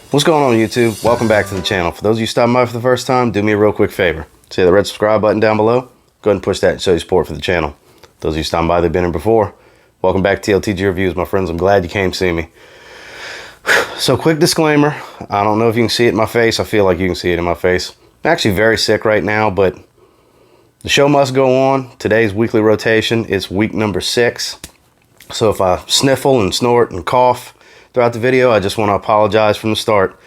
What's going on YouTube? Welcome back to the channel. For those of you stopping by for the first time, do me a real quick favor. See the red subscribe button down below? Go ahead and push that and show your support for the channel. Those of you stopping by that have been here before, welcome back to TLTG Reviews, my friends. I'm glad you came to see me. So quick disclaimer, I don't know if you can see it in my face. I feel like you can see it in my face. I'm actually very sick right now, but the show must go on. Today's weekly rotation is week number 6. So if I sniffle and snort and cough throughout the video, I just want to apologize from the start.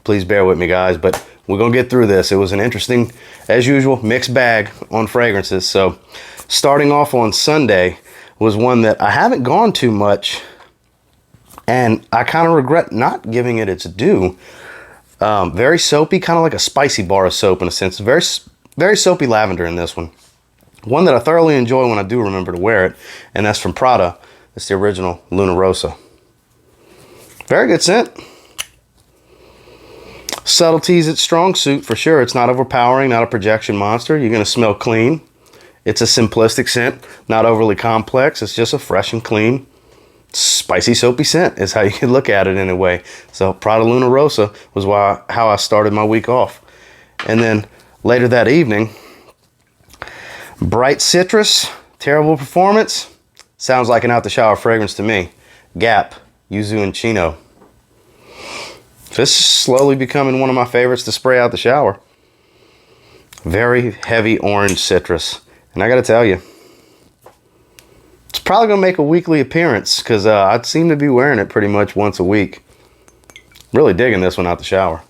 Please bear with me, guys, but we're gonna get through this. It was an interesting, as usual, mixed bag on fragrances. So starting off on Sunday was one that I haven't gone too much, and I kind of regret not giving it its due. Very soapy, kind of like a spicy bar of soap in a sense. Very soapy lavender in this one. One that I thoroughly enjoy when I do remember to wear it, and that's from Prada. It's the original Luna Rossa. Very good scent. Subtlety's its strong suit for sure. It's not overpowering, not a projection monster. You're going to smell clean. It's a simplistic scent, not overly complex. It's just a fresh and clean, spicy, soapy scent is how you can look at it in a way. So Prada Luna Rossa was how I started my week off. And then later that evening, bright citrus, terrible performance. Sounds like an out the shower fragrance to me. Gap, Yuzu and Chino. This is slowly becoming one of my favorites to spray out the shower. Very heavy orange citrus. And I gotta tell you, it's probably gonna make a weekly appearance because I seem to be wearing it pretty much once a week. Really digging this one out the shower.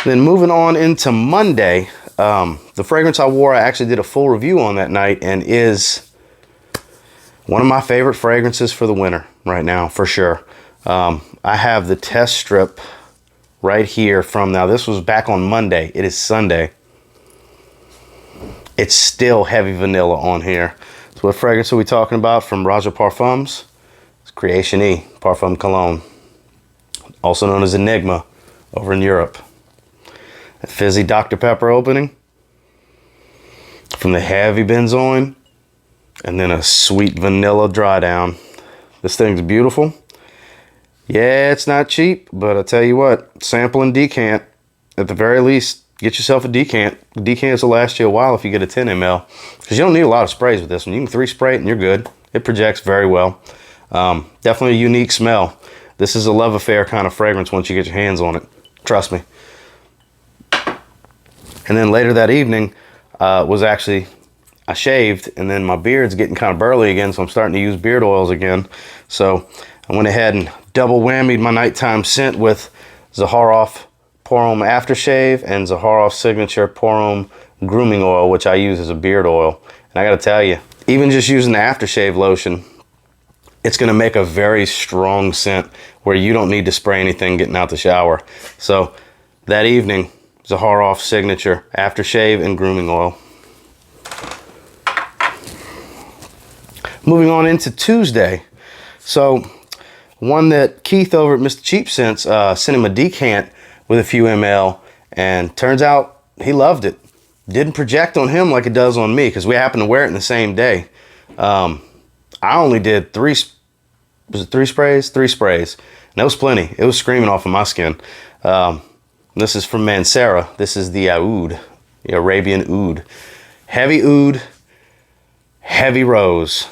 Then moving on into Monday, the fragrance I wore, I actually did a full review on that night and is one of my favorite fragrances for the winter right now, for sure. I have the test strip right here from, now this was back on Monday. It is Sunday. It's still heavy vanilla on here. So what fragrance are we talking about from Raja Parfums? It's Creation E, Parfum Cologne. Also known as Enigma over in Europe. A fizzy Dr. Pepper opening from the heavy benzoin, and then a sweet vanilla dry down. This thing's beautiful. Yeah, it's not cheap, but I tell you what, sample and decant. At the very least, get yourself a decant. Decants will last you a while if you get a 10 ml, because you don't need a lot of sprays with this one. You can 3 spray it and you're good. It projects very well. Definitely a unique smell. This is a love affair kind of fragrance once you get your hands on it. Trust me. And then later that evening was actually, I shaved, and then my beard's getting kind of burly again, so I'm starting to use beard oils again. So I went ahead and double whammied my nighttime scent with Zaharoff Pour Homme Aftershave and Zaharoff Signature Pour Homme Grooming Oil, which I use as a beard oil. And I gotta tell you, even just using the aftershave lotion, it's gonna make a very strong scent where you don't need to spray anything getting out the shower. So that evening, Zaharoff Signature Aftershave and Grooming Oil. Moving on into Tuesday. So one that Keith over at Mr. Cheap Scents sent him a decant with a few ml, and turns out he loved it. Didn't project on him like it does on me, because we happened to wear it in the same day. I only did 3 sprays? 3 sprays. And that was plenty. It was screaming off of my skin. This is from Mancera. This is the Oud, the Arabian Oud. Heavy oud, heavy rose.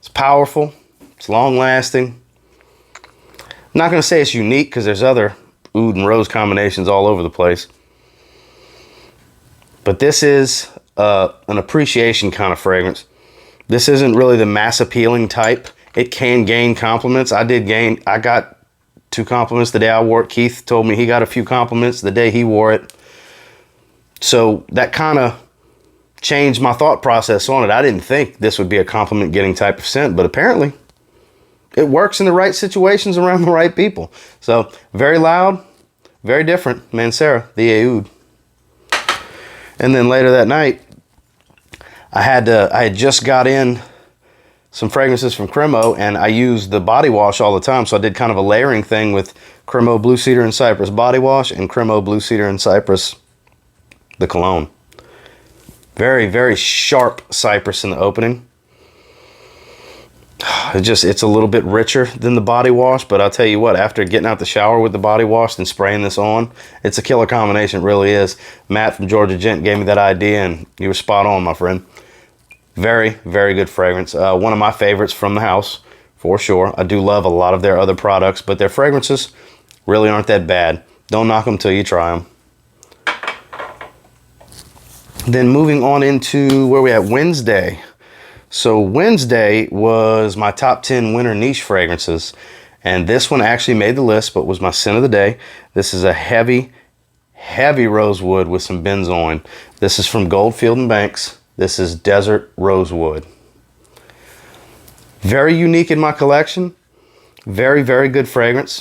It's powerful. It's long lasting. I'm not going to say it's unique, because there's other oud and rose combinations all over the place. But this is an appreciation kind of fragrance. This isn't really the mass appealing type. It can gain compliments. I got 2 compliments the day I wore it. Keith told me he got a few compliments the day he wore it. So that kind of changed my thought process on it. I didn't think this would be a compliment getting type of scent, but apparently it works in the right situations around the right people. So very loud, very different. Mancera, the Oud. And then later that night, I had just got in some fragrances from Cremo, and I use the body wash all the time. So I did kind of a layering thing with Cremo Blue Cedar and Cypress body wash and Cremo Blue Cedar and Cypress, the cologne. Very, very sharp cypress in the opening. It's a little bit richer than the body wash, but I'll tell you what, after getting out the shower with the body wash and spraying this on, it's a killer combination. It really is. Matt from Georgia Gent gave me that idea, and you were spot on, my friend. Very, very good fragrance. One of my favorites from the house, for sure. I do love a lot of their other products, but their fragrances really aren't that bad. Don't knock them till you try them. Then moving on into where we at, Wednesday. So Wednesday was my top 10 winter niche fragrances. And this one actually made the list, but was my scent of the day. This is a heavy, heavy rosewood with some benzoin. This is from Goldfield and Banks. This is Desert Rosewood. Very unique in my collection. Very, very good fragrance.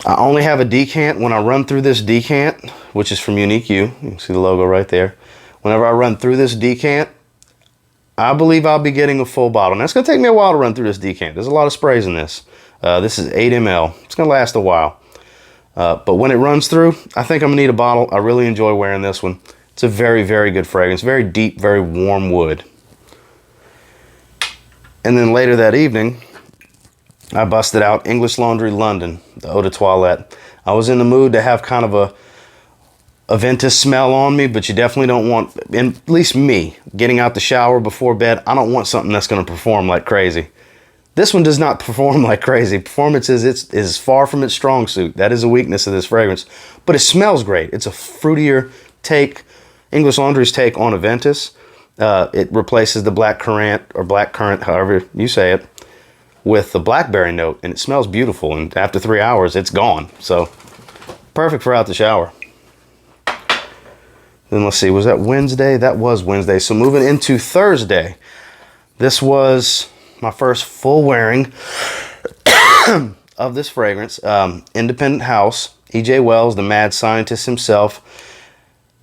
I only have a decant. When I run through this decant, which is from Unique You can see the logo right there. Whenever I run through this decant, I believe I'll be getting a full bottle. Now, it's going to take me a while to run through this decant. There's a lot of sprays in this. This is 8 ml. It's going to last a while. But when it runs through, I think I'm going to need a bottle. I really enjoy wearing this one. It's a very, very good fragrance. Very deep, very warm wood. And then later that evening, I busted out English Laundry London, the Eau de Toilette. I was in the mood to have kind of a Ventus smell on me, but you definitely don't want, at least me, getting out the shower before bed, I don't want something that's going to perform like crazy. This one does not perform like crazy. Performance is far from its strong suit. That is a weakness of this fragrance, but it smells great. It's a fruitier take, English Laundry's take on a Ventus. It replaces the black currant, or black currant, however you say it, with the blackberry note, and it smells beautiful. And after 3 hours, it's gone. So perfect for out the shower. Then let's see, was that Wednesday? That was Wednesday. So moving into Thursday, this was my first full wearing of this fragrance. Independent House, E.J. Wells, the mad scientist himself.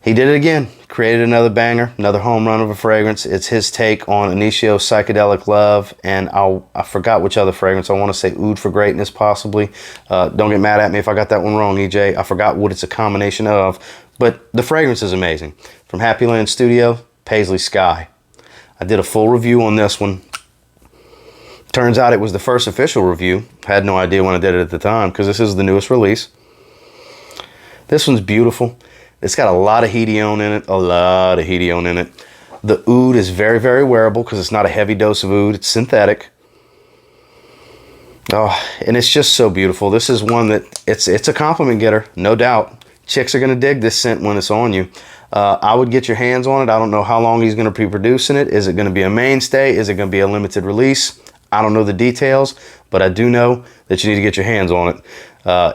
He did it again. Created another banger, another home run of a fragrance. It's his take on Initio's Psychedelic Love, and I forgot which other fragrance. I want to say Oud for Greatness, possibly. Don't get mad at me if I got that one wrong, EJ. I forgot what it's a combination of, but the fragrance is amazing. From Happy Land Studio, Paisley Sky. I did a full review on this one. Turns out it was the first official review. Had no idea when I did it at the time, because this is the newest release. This one's beautiful. It's got a lot of hedione in it, a lot of hedione in it. The oud is very, very wearable because it's not a heavy dose of oud. It's synthetic. Oh, and it's just so beautiful. This is one that, it's a compliment getter, no doubt. Chicks are going to dig this scent when it's on you. I would get your hands on it. I don't know how long he's going to be producing it. Is it going to be a mainstay? Is it going to be a limited release? I don't know the details, but I do know that you need to get your hands on it.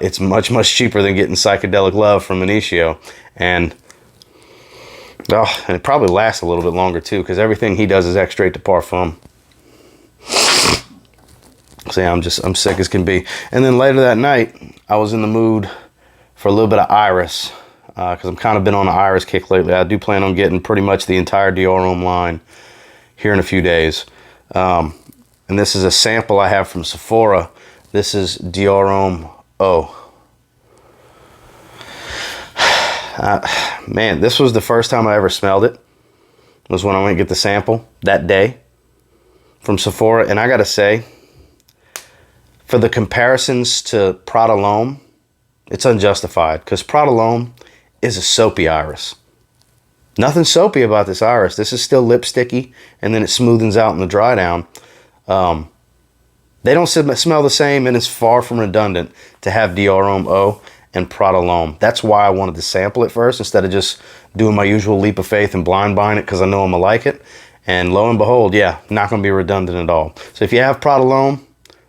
It's much, much cheaper than getting Psychedelic Love from Initio. And it probably lasts a little bit longer too, because everything he does is extrait to Parfum. So yeah, I'm sick as can be. And then later that night, I was in the mood for a little bit of Iris, because I'm kind of been on an Iris kick lately. I do plan on getting pretty much the entire Dior Homme line here in a few days. And this is a sample I have from Sephora. This is Dior Homme O. Man, this was the first time I ever smelled it. Was when I went to get the sample that day from Sephora. And I gotta say, for the comparisons to Prada L'Homme, it's unjustified, because Prada L'Homme is a soapy iris. Nothing soapy about this iris. This is still lipsticky, and then it smoothens out in the dry down. They don't smell the same, and it's far from redundant to have Dior Homme O and Prada L'Homme. That's why I wanted to sample it first, instead of just doing my usual leap of faith and blind buying it because I know I'm gonna like it. And lo and behold, yeah, not gonna be redundant at all. So if you have Prada L'Homme,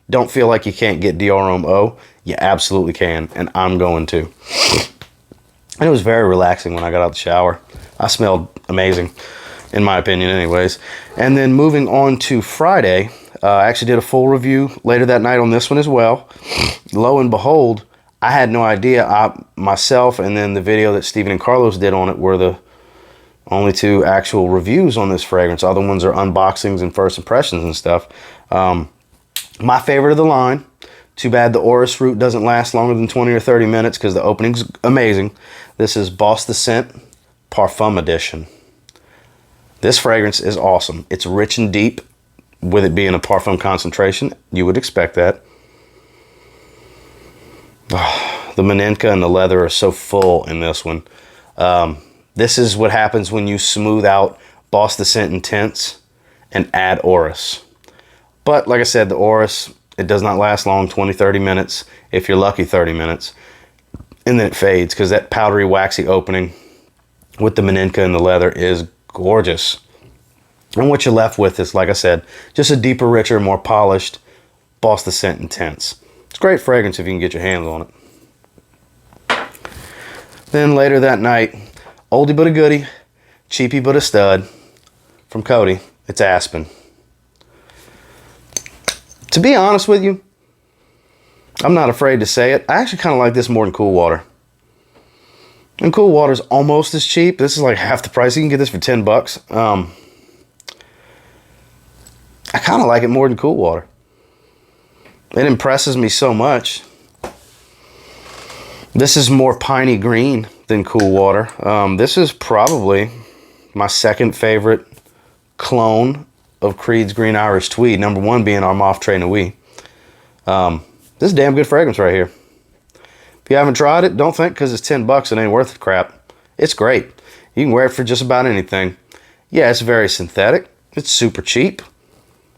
don't feel like you can't get Dior Homme O. You absolutely can, and I'm going to. And it was very relaxing when I got out the shower. I smelled amazing, in my opinion anyways. And then moving on to Friday, I actually did a full review later that night on this one as well. Lo and behold, I had no idea. Myself and then the video that Steven and Carlos did on it were the only two actual reviews on this fragrance. Other ones are unboxings and first impressions and stuff. My favorite of the line. Too bad the Orris root doesn't last longer than 20 or 30 minutes because the opening's amazing. This is Boss the Scent Parfum Edition. This fragrance is awesome. It's rich and deep. with it being a Parfum concentration, you would expect that. The Meninka and the leather are so full in this one. This is what happens when you smooth out Boss the Scent Intense and add Orris. But like I said, the Orris, it does not last long, 20-30 minutes, if you're lucky 30 minutes. And then it fades, because that powdery, waxy opening with the Meninka and the leather is gorgeous. And what you're left with is, like I said, just a deeper, richer, more polished Boss the Scent Intense. It's great fragrance if you can get your hands on it. Then later that night, oldie but a goodie, cheapie but a stud, from Cody, it's Aspen. To be honest with you, I'm not afraid to say it, I actually kind of like this more than Cool Water. And Cool Water's almost as cheap. This is like half the price. You can get this for 10 bucks. I kind of like it more than Cool Water. It impresses me so much. This is more piney green than Cool Water. This is probably my second favorite clone of Creed's Green Irish Tweed. Number one being our Mauve Tres Nuit. This is a damn good fragrance right here. If you haven't tried it, don't think because it's 10 bucks it ain't worth the crap. It's great. You can wear it for just about anything. Yeah, it's very synthetic. It's super cheap.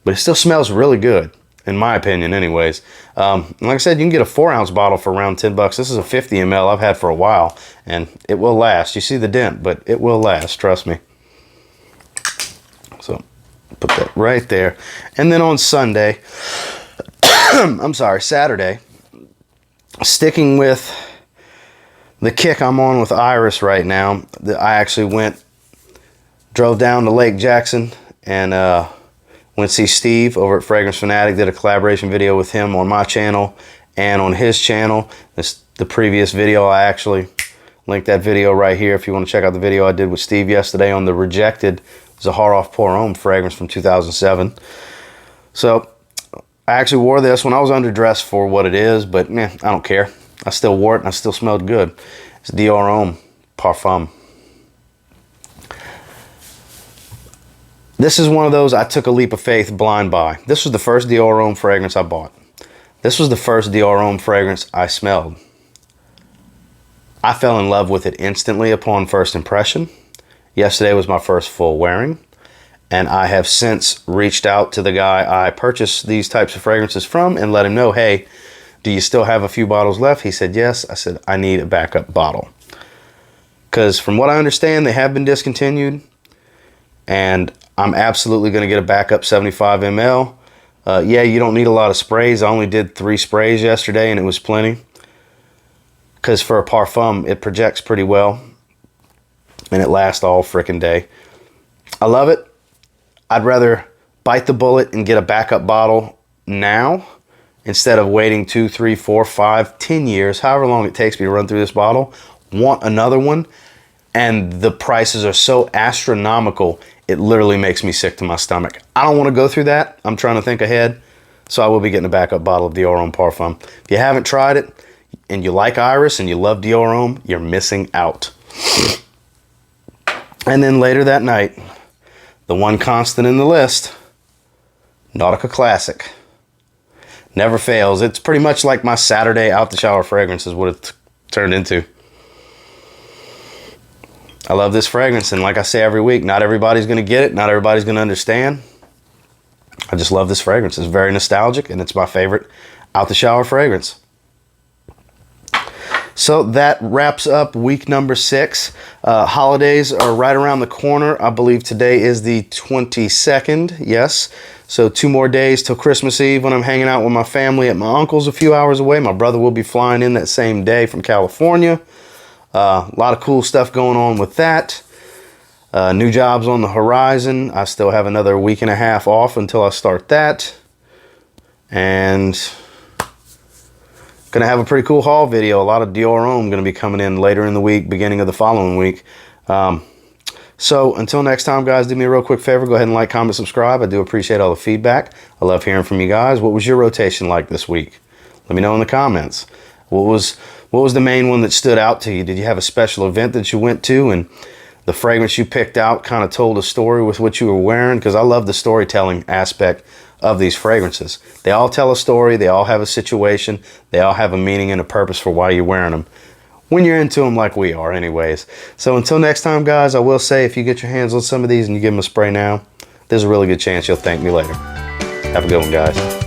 But it still smells really good, in my opinion anyways. Like I said, you can get a 4-ounce bottle for around 10 bucks. This is a 50 ml I've had for a while, and it will last. You see the dent, but it will last, trust me. So, put that right there. And then on Sunday, I'm sorry, Saturday, sticking with the kick I'm on with Iris right now, I actually drove down to Lake Jackson and went to see Steve over at Fragrance Fanatic, did a collaboration video with him on my channel and on his channel. The previous video, I actually linked that video right here if you want to check out the video I did with Steve yesterday on the rejected Zaharoff Pour Homme fragrance from 2007. So I actually wore this when I was underdressed for what it is, but I don't care. I still wore it and I still smelled good. It's Dior Homme Parfum. This is one of those I took a leap of faith blind buy. This was the first Dior Homme fragrance I bought. This was the first Dior Homme fragrance I smelled. I fell in love with it instantly upon first impression. Yesterday was my first full wearing. And I have since reached out to the guy I purchased these types of fragrances from and let him know, hey, do you still have a few bottles left? He said, yes. I said, I need a backup bottle. Because from what I understand, they have been discontinued. And I'm absolutely going to get a backup 75 ml. Yeah, you don't need a lot of sprays. I only did 3 sprays yesterday and it was plenty. Because for a Parfum, it projects pretty well. And it lasts all frickin' day. I love it. I'd rather bite the bullet and get a backup bottle now instead of waiting 2, 3, 4, 5, 10 years, however long it takes me to run through this bottle, want another one, and the prices are so astronomical, it literally makes me sick to my stomach. I don't want to go through that. I'm trying to think ahead, so I will be getting a backup bottle of Dior Homme Parfum. If you haven't tried it, and you like Iris, and you love Dior Homme, you're missing out. And then later that night, the one constant in the list, Nautica Classic. Never fails. It's pretty much like my Saturday out the shower fragrance is what it turned into. I love this fragrance, and like I say every week, not everybody's going to get it. Not everybody's going to understand. I just love this fragrance. It's very nostalgic, and it's my favorite out the shower fragrance. So that wraps up week number 6. Holidays are right around the corner. I believe today is the 22nd. Yes. So 2 more days till Christmas Eve when I'm hanging out with my family at my uncle's a few hours away. My brother will be flying in that same day from California. A lot of cool stuff going on with that. New jobs on the horizon. I still have another week and a half off until I start that. And gonna have a pretty cool haul video. A lot of Dior Homme gonna be coming in later in the week, beginning of the following week. So until next time, guys, do me a real quick favor. Go ahead and like, comment, subscribe. I do appreciate all the feedback. I love hearing from you guys. What was your rotation like this week? Let me know in the comments. What was the main one that stood out to you? Did you have a special event that you went to and the fragrance you picked out kind of told a story with what you were wearing, because I love the storytelling aspect of these fragrances. They all tell a story, they all have a situation, they all have a meaning and a purpose for why you're wearing them, when you're into them like we are anyways. So until next time, guys, I will say, if you get your hands on some of these and you give them a spray now, there's a really good chance you'll thank me later. Have a good one, guys.